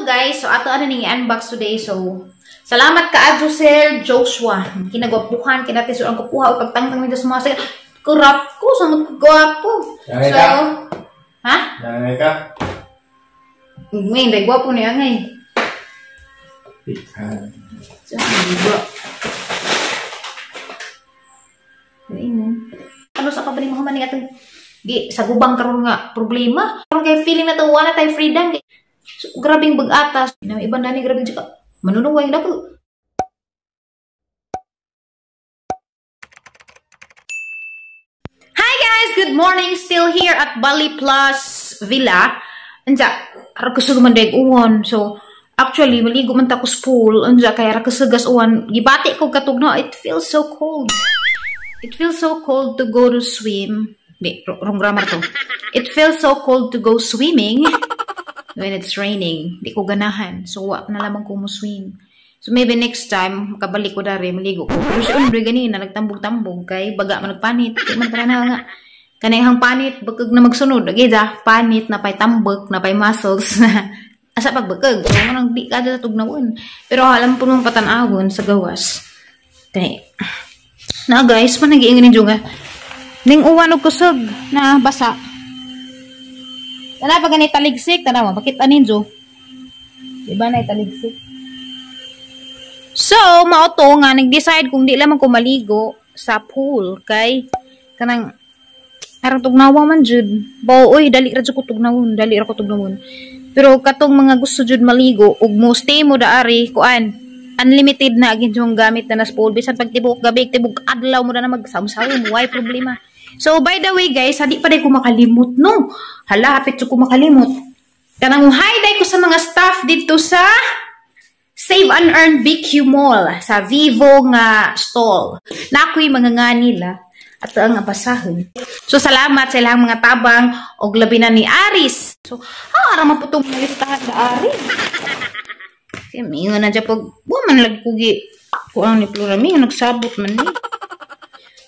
Guys, so ato ano ning unbox today. So salamat kaadto Sir Joshua. Kinagwapuhan kinati so ang kupuha o pagtangtang nito sa mga kurap ko samot gwapo. So ha? Nangay ka? May dai gwapo ni angay. Pikan. So diba? Ano sa kabali mo man ni atong sa gubang karon nga problema. Karon kay feeling na to wala tay freedom. So, grabing bag-atas. Iba na ni grabing tsaka. Manunuway na po. Hi guys! Good morning! Still here at Bali Plus Villa. Anja, rakasag man dahil uwan. So, actually, maligo man takos pool. Anja, kaya rakasagas uwan. Gibati ko katog na. It feels so cold. It feels so cold to go to swim. Di, wrong grammar to. It feels so cold to go swimming. When it's raining, di ko ganahan. So, wak na lamang ko mo swim. So, maybe next time, makabalik ko dari, maligo ko. Pero si Umbre ganina, nagtambog-tambog, kay baga man nagpanit. Di man pala na nga. Kanayang panit, bakag na magsunod. Agida, panit, napay tambog, napay muscles. Asa pagbakag. So, manang di kada sa tugnawon. Pero alam po nung patanawon sa gawas. Kay, na guys, managiingin ninyo nga. Ning uwan o kusog na basa. Tana pa ganit taligsik, tana mo, bakit aninjo? Diba na italigsik? So, mauto nga, nag-decide kung di lamang ko maligo sa pool, kay, kanang, arang tugnawa man jud. Bao, oy, dali ra ko tugnawon, dali ra ko tugnawon. Pero, katong mga gusto jud maligo, ug mo stay mo daari, kuan, unlimited na agin yung gamit na nas pool. Bisan pag tibok gabi, tibok adlaw mo na magsamsaw, why problema? So, by the way, guys, hindi pa rin ko makalimot, no? Hala, hapit ko makalimot. Kanang hi day ko sa mga staff dito sa Save and Earn BQ Mall, sa Vivo nga stall. Na ako'y mga nga nila at ang abasahon. So, salamat sa ilang mga tabang o labi na ni Aris. So, arang maputong listahan na Aris. Kaya may na dyan pag, man lagkugi. Kung ang ni Plurami, nagsabot man ni.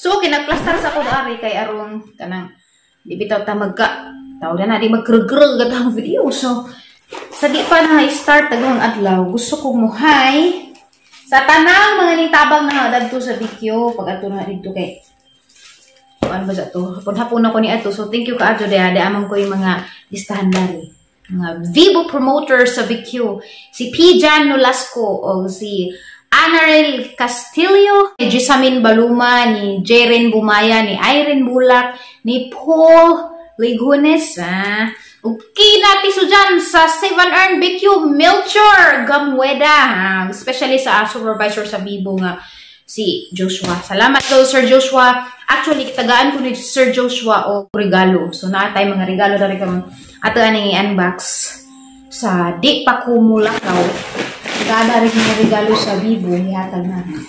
So, kinagplastar sa ako dari kay Arong kanang di bitaw ta magka. Tao na di magkrug-krug gatang video. So, sa di pa na start tagang adlaw, gusto ko mo hi sa tanang mga nitabang na dadto sa video pag ato na dito kay ano ba to? Hapon ako ni ato. So, thank you kaadto de amang ko yung mga listahan dari. Mga Vivo promoters sa VQ. Si Pijan Nolasco o si Anarel Castillo, ni Jisamin Baluma, ni Jeren Bumaya, ni Irene Bulak, ni Paul Legunes, okay natin so dyan sa Save and Earn BQ, Melchor Gamueda, especially sa supervisor sa Vivo nga, si Joshua. Salamat daw, Sir Joshua. Actually, kitagaan ko ni Sir Joshua o regalo. So, naatay mga regalo na rin kami. Ato aning i-unbox sa di pa kumulakaw. Kada rin mga regalo sa Vivo, hihatag namin.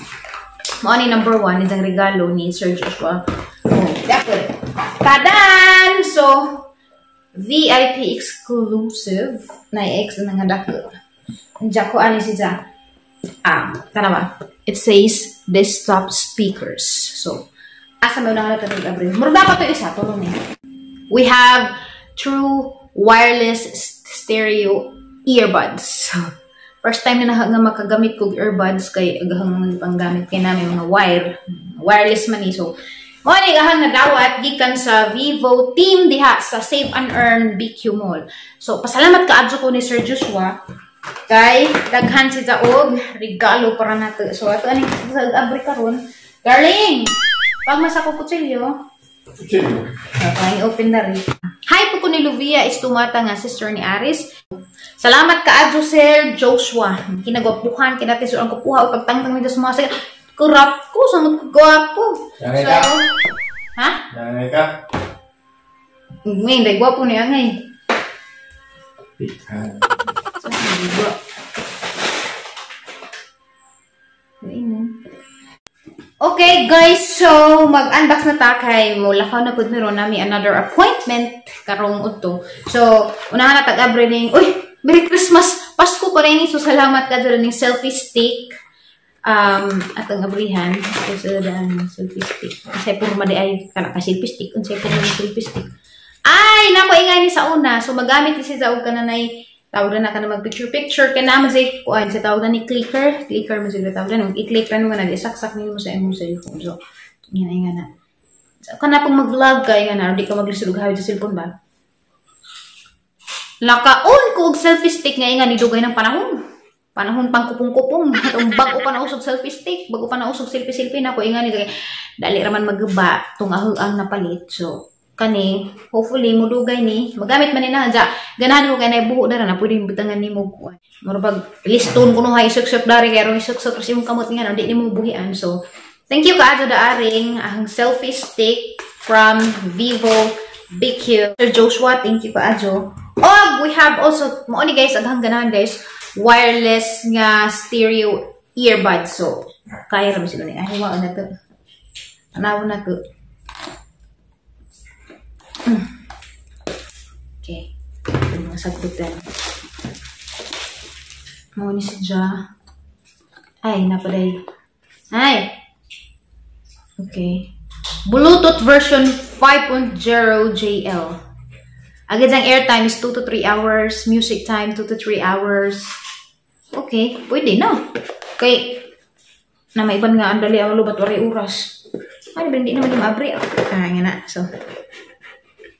Mo ni number 1 is ang regalo ni Sir Joshua. Oh, dapat. Tadan! So, VIP exclusive na X na nga dako. Andiyan ko ani siya. Tanawa. It says desktop speakers. So, asa mo na nga natin i-abrin. Mura dapat ito isa. Tulong niya. We have true wireless stereo earbuds. First time na makagamit ko earbuds kay agahang panggamit kay namin mga wireless man so mo ni gahang nadawat gikan sa Vivo team diha sa Save and Earn BQ Mall. So pasalamat kaadto ko ni Sir Joshua kay daghan si og regalo para nato. So ato ani sa abri karon. Darling, pag masako kutsilyo. Okay, open na rin. Hi po ko ni Luvia is tumata nga sister ni Aris. Salamat kaadto Sir Joshua. Kinagwapuhan kinati so ang kupuha o pagtangtang nito sa mga kurap ko samot gwapo. So, ha? Nangay ka? May dai gwapo ni angay. Pikan. So, diba? Okay guys, so mag-unbox na ta kay mula ka na pud meron nami another appointment karong udto. So, unahan na tag-abre ning, uy, Merry Christmas! Pasko pa rin so salamat ka dito ning selfie stick. Atong abrihan. So, sa daan selfie stick. Kasi puro madi ay selfie stick. Kasi puro selfie stick. Ay, nako ingay ni sa una. So, magamit ni si Zaog ka na tawag na ka na mag-picture-picture. Kaya naman say, kuhan, sa tawag na ni clicker. Clicker mo sila tawag na. I-click na mo na, isaksak nyo mo sa imong cellphone. So, yan na. So, ka na pong mag-vlog ka, yan na, hindi ka maglisod hawid sa cellphone ba? Lakaon ko og selfie stick nga nga ni dugay ng panahon. Panahon pang kupong-kupong. Bago pa na usog selfie stick, bago pa na usog selfie-selfie na ko inga ni dali raman magba tung ang napalit. So kani hopefully mo dugay ni magamit man ni na ja. Ganahan ko kay nay buho dara na pwedeng butangan nimo ko. Murag liston kuno hay suk-suk dari kay ron suk-suk kasi imong kamot nga di nimo buhian. So thank you kaadto daaring ang selfie stick from Vivo BQ. Sir Joshua, thank you kaadto. Oh, we have also, mo ni guys, aghang ganahan guys, wireless nga stereo earbuds. So, kaya rin sila ni. Ay, wow na to. Anaw na to. Okay. Ito mga sagbutan. Mo ni si Ja. Ay, napaday. Ay! Okay. Bluetooth version 5.0 JL. Agad ang airtime is 2 to 3 hours. Music time, 2 to 3 hours. Okay, pwede na. Kay, na may iban nga, ang dali ang lubat, waray oras. Ay, hindi naman yung mabri. Ah, nga na. So,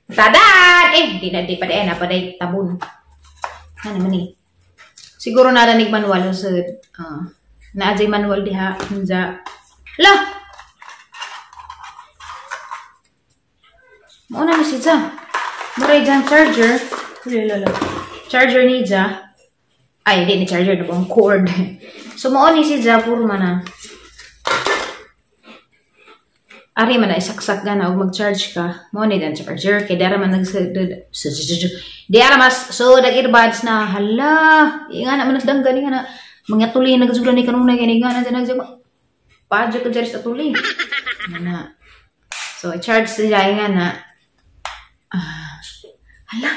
tadan! Di pa na pa day tabon. Ano naman eh. Siguro naranig manual sa, naadjay manual diha. Hinja. Lah! Mauna na si Ja. Muray dyan charger. Charger ni Ja. Ay, hindi ni charger. Dabang cord. So, mauni si Ja. Puro man na. Ari man na isaksak ka na o mag-charge ka. Mauni dyan charger. Kaya dara man Diara mas. So, dag-earbuds na. Hala. Nga na manas danggan. Nga na. Mga tuli. Nagsulan ni kanunay. Nga na dyan. Padyo ka dyan sa tuli. Nga na. So, charge sila. Nga na. Hala,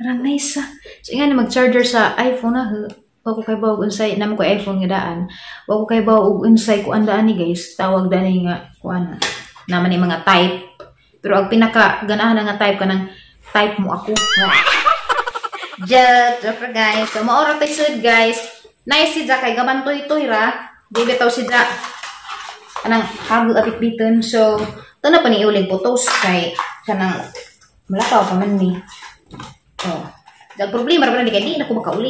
parang nice ah. So, nga na mag-charger sa iPhone na. Wag ko kay bawag unsay, naman ko iPhone nga daan. Wag ko kay bawag unsay ko andaan ni guys. Tawag daan ni nga, kuan naman ni mga type. Pero ang pinaka-ganahan nga type ka ng type mo ako. Joke guys. So, maorat ay sud guys. Nice si Ja kay gaban toy ra. Di bitaw si Ja. Anang hagod apit biton. So, ito na pa ni uling photos kay kanang malakaw pa man ni. Oh. Dag problema ra di kay di na ko makauli.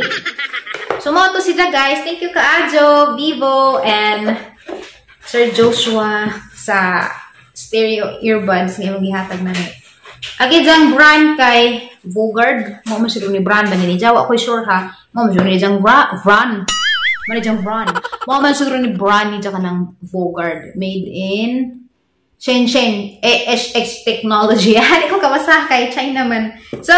So mo to sila guys. Thank you Kaajo, Vivo and Sir Joshua sa stereo earbuds nga imong gihatag na ni. Agi jang brand kay Vogard. Mo man siguro ni brand ba ni Jawa ko sure ha. Mo man siguro ni jang brand. Mali jang brand. Mo man siguro ni brand ni jang kanang Vogard made in Shenzhen, ASX Technology. Hindi ko kabasa kay China man. So,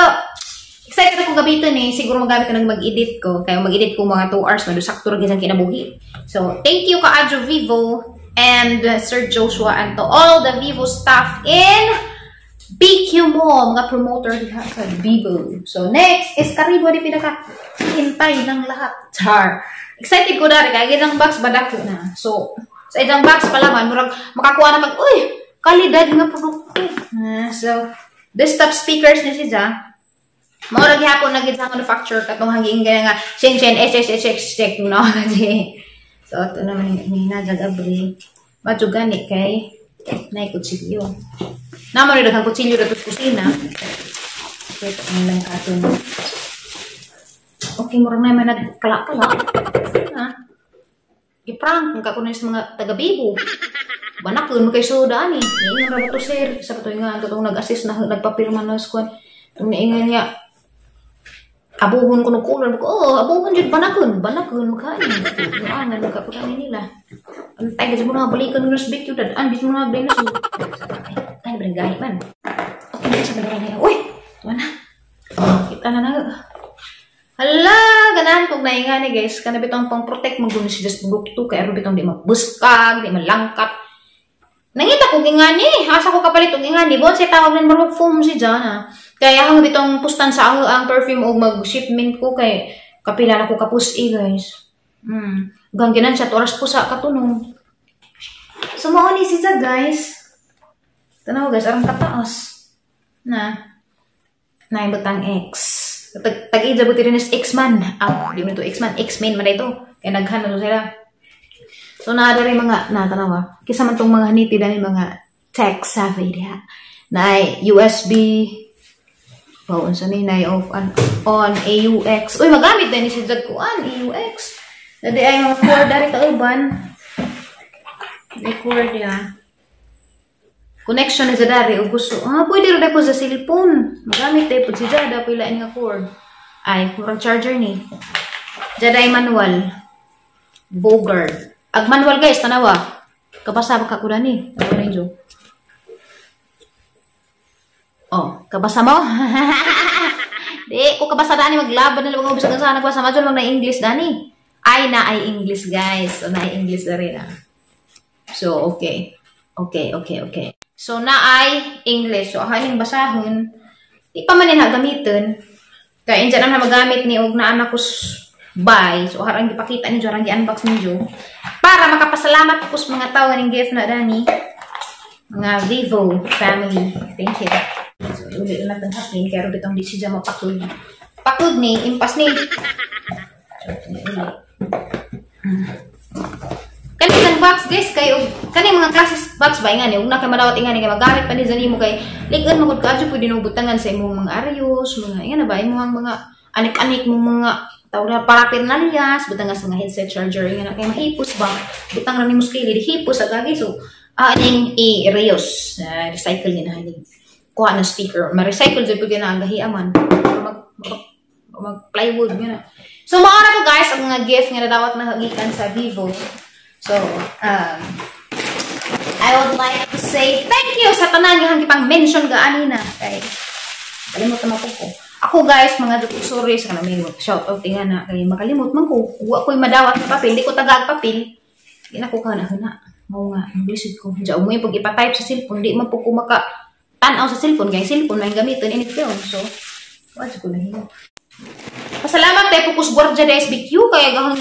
excited ako gamitin eh. Siguro magamit ko nang mag-edit ko. Kaya mag-edit ko mga 2 hours. Madusakto rin isang kinabuhi. So, thank you Kaajo Vivo and Sir Joshua and to all the Vivo staff in BQ Mall. Mga promoter diha sa Vivo. So, next is karibo di pinaka-hintay ng lahat. Char. Excited ko na rin. Kaya ginang box badak ko na. So, sa isang box pala man, murag makakuha na pag, uy, kalidad nga produkto. So, desktop speakers ni si Ja. Maurag hapon na gid sa manufacturer katong hanging nga Shenzhen SSHX Technology. So, ito naman ni Najag Abri. Medyo gani kay na kutsilyo. Naman rin ang kutsilyo dito sa kusina. Okay, ito ang lang katon. Okay, murag na naman nagkalak-kalak. I-prank ka kuno sa mga taga-Vivo. Banakon mo kay soda ni. Ingon ra to sir. Sa to nga katong nag-assist na nagpapirma na squad. Tung niingon niya. Abuhon ko no kulor ko. Oh, abuhon jud banakon makain. Angan magkaputan nila. Antay ka mo na balikan ng resbit yun. Bis mo na balik na. Ay, berenggahi man. Okay, sa berenggahi. Uy! Mana? Kita na na. Hala! Ganahan kong nainga ni guys. Kana bitong pang-protect mo gano'n siya sa produkto. Kaya bitong di mabuskag, di malangkat. Nangita ko gingani. Asa ko kapalit o gingani. Buwan siya tawag ng marag foam si Jana. Kaya hang bitong pustan sa ang perfume o mag-shipment ko kay kapila na ko kapus guys. Gangginan siya. Oras po sa katunong. So, mauni siya guys. Tanaw guys, arang kataas. Na ibutang X. Tag-ija buti rin is X-Man. Di mo ito X-Man. X-Men man ito. Kaya naghan na sila. So, naada rin mga, natanawa. Kisa man itong mga haniti na mga tech savvy diha. Na ay USB. Wow, unsa ni na off on AUX. Uy, magamit na ni si Jag kuan AUX. Dadi ay mga cord dari kauban. Record ya. Connection ni Zadari o gusto. Pwede rin po sa cellphone. Magamit tayo po si Jada. Pilain nga cord. Ay, kurang charger ni. Jada ay manual. Bogard. Ag manual guys, tanawa. Kabasa ka ko ni. Ano rin jo? Oh, kabasa mo? Di, ko kabasa dani maglaban na lang bisa ka sana kabasa mo mag na English dani. Ay na ay English guys. So na ay English na rin So, okay. Okay. So, na ay English. So, ahaling basahon. Di pa man yan gamitin. Kaya, indyan na magamit ni og na anak ko buy. So, harang ipakita ninyo, harang i-unbox ninyo. Para makapasalamat ko sa mga tao ng gift na dani. Mga Vivo family. Thank you. So, ulit na natin hapin. Kaya rin itong di siya mapakud. Pakud ni, impas ni. So, ulit. Kanang box guys kayo kanang mga classes box ba nga ni ug na kay madawat ingani kay magamit pa ni nimo kay ligon magud kadyo pwede no butangan sa imong mga arios mga nga na ba imong mga anik-anik mong mga tawag parapin na niyas butangan sa mga headset charger nga na kay mahipos ba butang ra nimo skili hipos agagi so aning i-reuse recycle ni na ni kuha na speaker ma-recycle jud pud na ang gahiaman mag plywood nga na so mao na to guys ang mga gift nga dawat na hagikan sa Vivo. So, I would like to say thank you sa tanan nga hangipang mention ga anina kay kalimot na ko. Ako guys, mga sorry sa kanang shout out nga na kay makalimot man ko. Wa ko'y madawat na papel, di ko tagag papel. Di na ko kana huna. Mao nga English ko. Diya mo pag ipa-type sa cellphone, di man po ko maka tan-aw sa cellphone kay cellphone may gamiton ini film. So, wa ko na hiyo. Pasalamat kay Pukus Guardia de SBQ kay gahang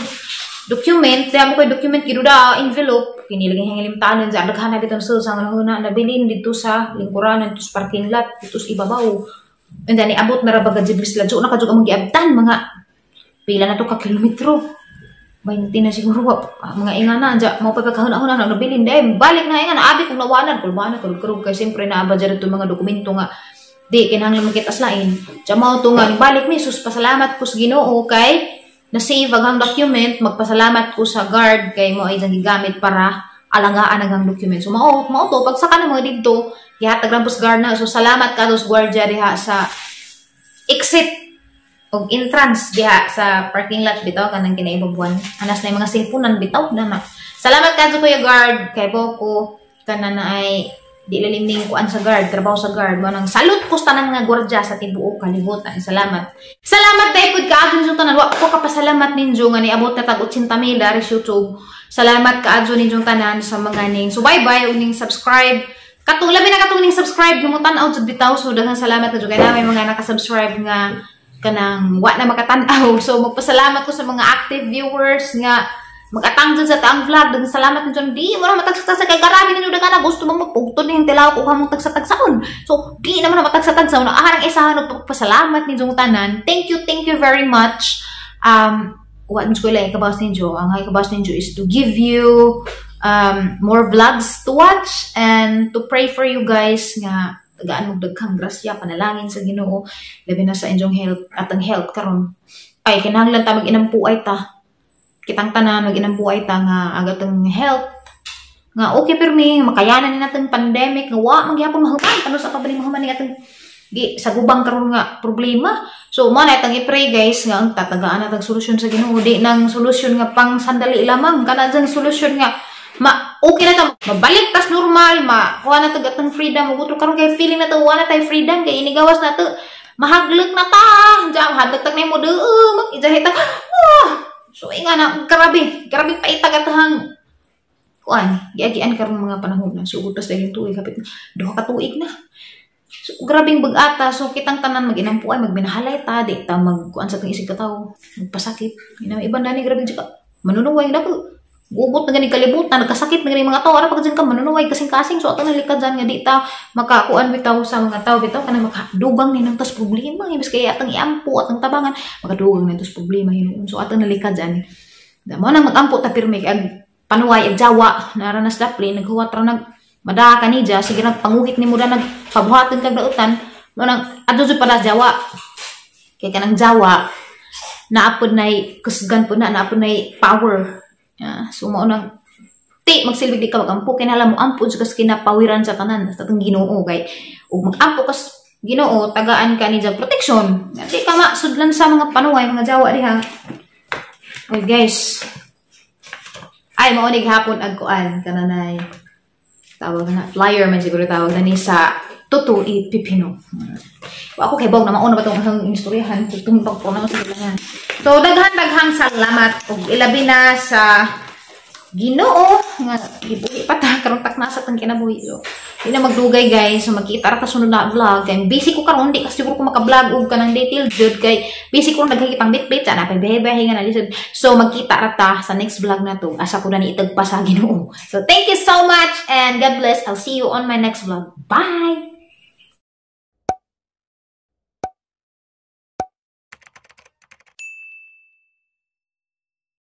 document, dahil mo ko'y document giduda envelope, kinilagay ang ilimtanan dyan, daghan dito sa nga na nabilin dito sa lingkuranan, dito sa parking lot, dito sa ibabaw. And then, iabot na rabaga jiblis ladyo, nakadyo ang mag-iabtan, mga pila na to ka kilometro. 20 na siguro, mga ingana, dyan, mga pagkakahuna-huna, nabilin, dahil balik na ingana, abi kong nawanan, kulbanan, kulkurug, kaya siyempre naaba dyan ito mga dokumento nga, di, kinahanglan magkitas lain. Dyan mo ito nga, balik ni, sus, pasalamat po sa Ginoo kay na-save ang document, magpasalamat ko sa guard kay mo ay gigamit para alangaan ang document. So, mao to, pag saka na mga dito, ihatag lang po sa guard na. So, salamat ka dos guardia diha sa exit o entrance diha sa parking lot bitaw kanang kinaibabuan. Anas na yung mga cellphone bitaw na. Salamat ka sa kuya guard kay Boko kana na ay di lalimning kuan sa guard, trabaho sa guard mo nang salute ko tanang nga gwardiya sa tibuok kalibutan. Salamat dai pud kaadto tanan wa ko kapasalamat ninyo nga niabot na tag 80,000 dari YouTube. Salamat kaadto ninyo tanan sa mga ning so bye ug ning subscribe katong labi na katong ning subscribe gumutan-aw jud bitaw so daghang salamat kadto kay na may mga naka-subscribe nga kanang wa na makatan-aw so magpasalamat ko sa mga active viewers nga mag-atang dyan sa taang vlog. Dagang salamat ninyo. Di mo na matagsatagsa kay karami ninyo daga na gusto mong magpugtod na yung tilaw ko hamong tagsatagsaon. So, di naman na matagsatagsaon. Aharang isahan o pasalamat ninyo tanan. Thank you very much. What nyo ko lang ikabas ninyo? Ang ikabas ninyo is to give you more vlogs to watch and to pray for you guys nga tagaan mo daghang grasya, panalangin sa Ginoo. Labi na sa inyong health at ang health karon. Ay, kinahanglan ta mag-inampuay ta. Kitang tanan mag-inambuay ta nga agatong health nga okay permi makayanan ni natin pandemic nga wa magyapon mahuman kano sa pabali mahuman ni atong di sa gubang karon nga problema so mo na itang i-pray guys nga ang tatagaan natag solusyon sa Ginoo di nang solusyon nga pang sandali lamang kana jang solusyon nga okay na ta mabalik tas normal kuha na tag atong freedom ugutro karon kay feeling na to wa na tay freedom kay inigawas na to mahaglag na ta jam hadlak tag na mo de mag-ijahita so, nga na, grabe paitagatahang kuan, giagian karon mga panahon na. So, utas dahil yung tuig, kapit duha ka tuig na. So, grabing bagata. So, kitang tanan mag-inampuay, magbinahalay ta, di ta magkuan sa itong isig katao, magpasakit. Ibang dani, grabing dyan ka, manunuway na po. gubot na gani kalibutan, nagkasakit na gani mga tao, ara pag dyan ka manunuway kasing-kasing, so ato nalikad dyan nga di ta makakuan bitaw sa mga tao bitaw kanang makadugang ni nang tas problema, ibig kaya atang iampo atang tabangan, makadugang ni tas problema hinuon, so ato nalikad dyan. Mo nang magampo ta pirmi ag panuway ag jawa naranas dapli naghuwat ra nag madaka ni ja sige nagpanguhit ni mo da nagpabuhaton kag dautan mo nang adto jud pada jawa kay kanang jawa naapod nay kusgan pud na naapod nay power. So mo nang ti magsilbi di ka magampo kay nala mo ampo jud kas kinapawiran sa tanan sa tong Ginoo kay ug magampo kas Ginoo tagaan ka ni ja protection di ka masudlan sa mga panuway mga jawa diha. Okay guys, ay maunig hapon ag kuan kananay tawag na flyer man siguro tawag na ni sa Tutuy Pipino. Ako kay bog na mauna ba tong ang istoryahan tutumpag ko na sa ilangan. So daghang salamat ug ilabi na sa Ginoo nga gibuhi pa ta karon tak na sa tang kinabuhi. So di na magdugay guys, so magkita ra ta sunod na vlog kay busy ko karon di kasi siguro ko maka-vlog og kanang detail jud kay busy ko naghigitang bit-bit ana pa bebe nga na lisod. So magkita ra ta sa next vlog na to. Asa ko na ni itagpa sa Ginoo. So thank you so much and God bless. I'll see you on my next vlog. Bye.